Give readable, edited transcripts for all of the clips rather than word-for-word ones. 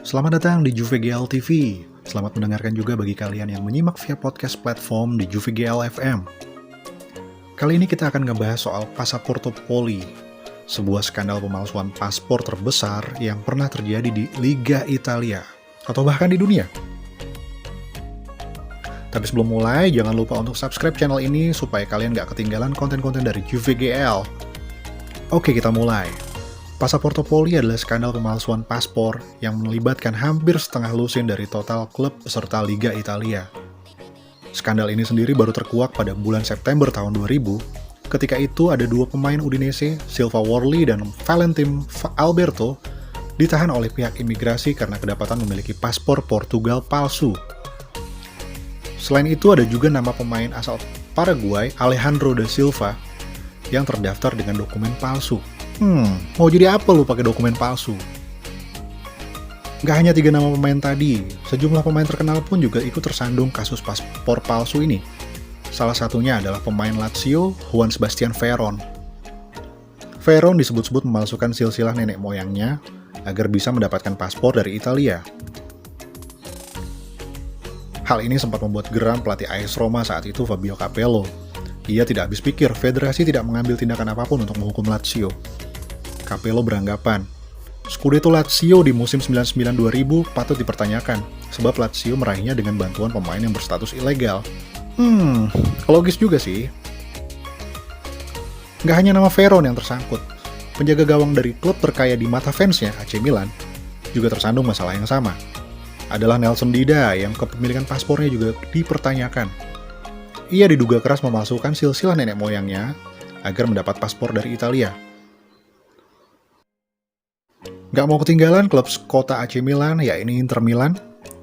Selamat datang di JuveGL TV. Selamat mendengarkan juga bagi kalian yang menyimak via podcast platform di JuveGL FM. Kali ini kita akan ngebahas soal Passaporto Poli, sebuah skandal pemalsuan paspor terbesar yang pernah terjadi di Liga Italia, atau bahkan di dunia. Tapi sebelum mulai, jangan lupa untuk subscribe channel ini supaya kalian gak ketinggalan konten-konten dari JuveGL. Oke, kita mulai. Passaporto Poli adalah skandal pemalsuan paspor yang melibatkan hampir setengah lusin dari total klub peserta Liga Italia. Skandal ini sendiri baru terkuak pada bulan September tahun 2000. Ketika itu ada dua pemain Udinese, Silva Worley dan Valentim Alberto, ditahan oleh pihak imigrasi karena kedapatan memiliki paspor Portugal palsu. Selain itu ada juga nama pemain asal Paraguay, Alejandro da Silva, yang terdaftar dengan dokumen palsu. Mau jadi apa lu pakai dokumen palsu? Gak hanya 3 nama pemain tadi, sejumlah pemain terkenal pun juga ikut tersandung kasus paspor palsu ini. Salah satunya adalah pemain Lazio, Juan Sebastian Veron. Veron disebut-sebut memalsukan silsilah nenek moyangnya agar bisa mendapatkan paspor dari Italia. Hal ini sempat membuat geram pelatih AS Roma saat itu, Fabio Capello. Ia tidak habis pikir federasi tidak mengambil tindakan apapun untuk menghukum Lazio. Capello beranggapan, Scudetto Lazio di musim 99-2000 patut dipertanyakan, sebab Lazio meraihnya dengan bantuan pemain yang berstatus ilegal. Logis juga sih. Nggak hanya nama Veron yang tersangkut, penjaga gawang dari klub terkaya di mata fansnya, AC Milan, juga tersandung masalah yang sama. Adalah Nelson Dida yang kepemilikan paspornya juga dipertanyakan. Ia diduga keras memalsukan silsilah nenek moyangnya agar mendapat paspor dari Italia. Gak mau ketinggalan, klub kota AC Milan, yakni Inter Milan,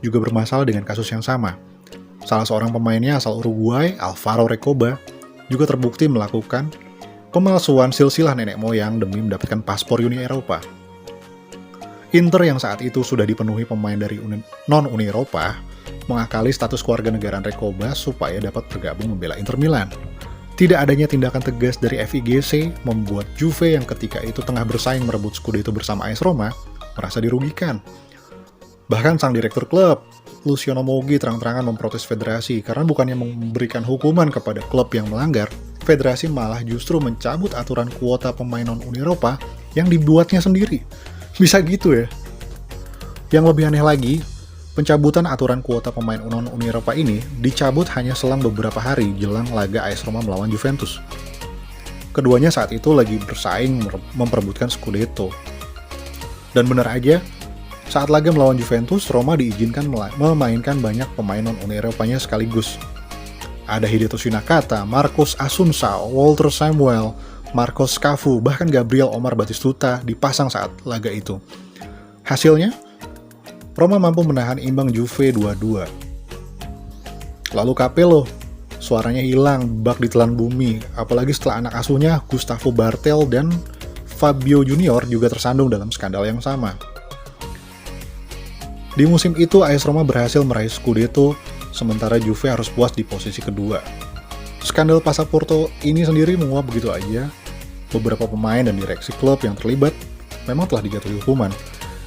juga bermasalah dengan kasus yang sama. Salah seorang pemainnya asal Uruguay, Alvaro Recoba, juga terbukti melakukan pemalsuan silsilah nenek moyang demi mendapatkan paspor Uni Eropa. Inter yang saat itu sudah dipenuhi pemain dari non-Uni Eropa, mengakali status keluarga negaraan Recoba supaya dapat bergabung membela Inter Milan. Tidak adanya tindakan tegas dari FIGC membuat Juve yang ketika itu tengah bersaing merebut Scudetto bersama AS Roma merasa dirugikan. Bahkan sang direktur klub, Luciano Moggi, terang-terangan memprotes federasi karena bukannya memberikan hukuman kepada klub yang melanggar, federasi malah justru mencabut aturan kuota pemain non-Uni Eropa yang dibuatnya sendiri. Bisa gitu ya? Yang lebih aneh lagi, pencabutan aturan kuota pemain non-Uni Eropa ini dicabut hanya selang beberapa hari jelang laga AS Roma melawan Juventus. Keduanya saat itu lagi bersaing memperebutkan Scudetto. Dan benar aja, saat laga melawan Juventus, Roma diizinkan memainkan banyak pemain non-Uni Eropanya sekaligus. Ada Hideto Nakata, Marcos Assunção, Walter Samuel, Marcos Cafu, bahkan Gabriel Omar Batistuta dipasang saat laga itu. Hasilnya, Roma mampu menahan imbang Juve 2-2. Lalu Capello, suaranya hilang, bak ditelan bumi, apalagi setelah anak asuhnya Gustavo Bartel dan Fabio Junior juga tersandung dalam skandal yang sama. Di musim itu AS Roma berhasil meraih Scudetto, sementara Juve harus puas di posisi kedua. Skandal Passaporto ini sendiri menguap begitu aja. Beberapa pemain dan direksi klub yang terlibat memang telah dijatuhi hukuman.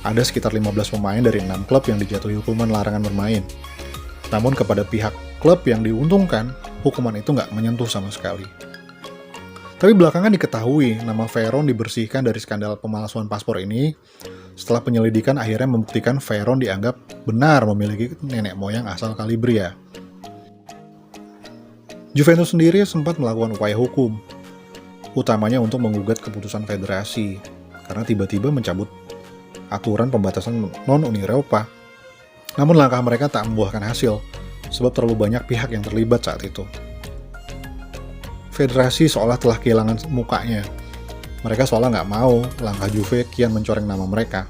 Ada sekitar 15 pemain dari 6 klub yang dijatuhi hukuman larangan bermain. Namun kepada pihak klub yang diuntungkan, hukuman itu nggak menyentuh sama sekali. Tapi belakangan diketahui nama Veron dibersihkan dari skandal pemalsuan paspor ini setelah penyelidikan akhirnya membuktikan Veron dianggap benar memiliki nenek moyang asal Calabria. Juventus sendiri sempat melakukan upaya hukum, utamanya untuk menggugat keputusan federasi, karena tiba-tiba mencabut aturan pembatasan non-Uni Eropa. Namun langkah mereka tak membuahkan hasil, sebab terlalu banyak pihak yang terlibat saat itu. Federasi seolah telah kehilangan mukanya. Mereka seolah nggak mau langkah Juve kian mencoreng nama mereka.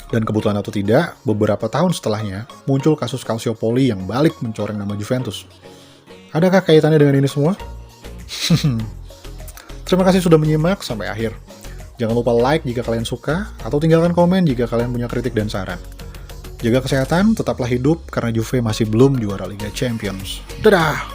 Dan kebetulan atau tidak, beberapa tahun setelahnya, muncul kasus Calciopoli yang balik mencoreng nama Juventus. Adakah kaitannya dengan ini semua? Terima kasih sudah menyimak sampai akhir. Jangan lupa like jika kalian suka, atau tinggalkan komen jika kalian punya kritik dan saran. Jaga kesehatan, tetaplah hidup, karena Juve masih belum juara Liga Champions. Dadah!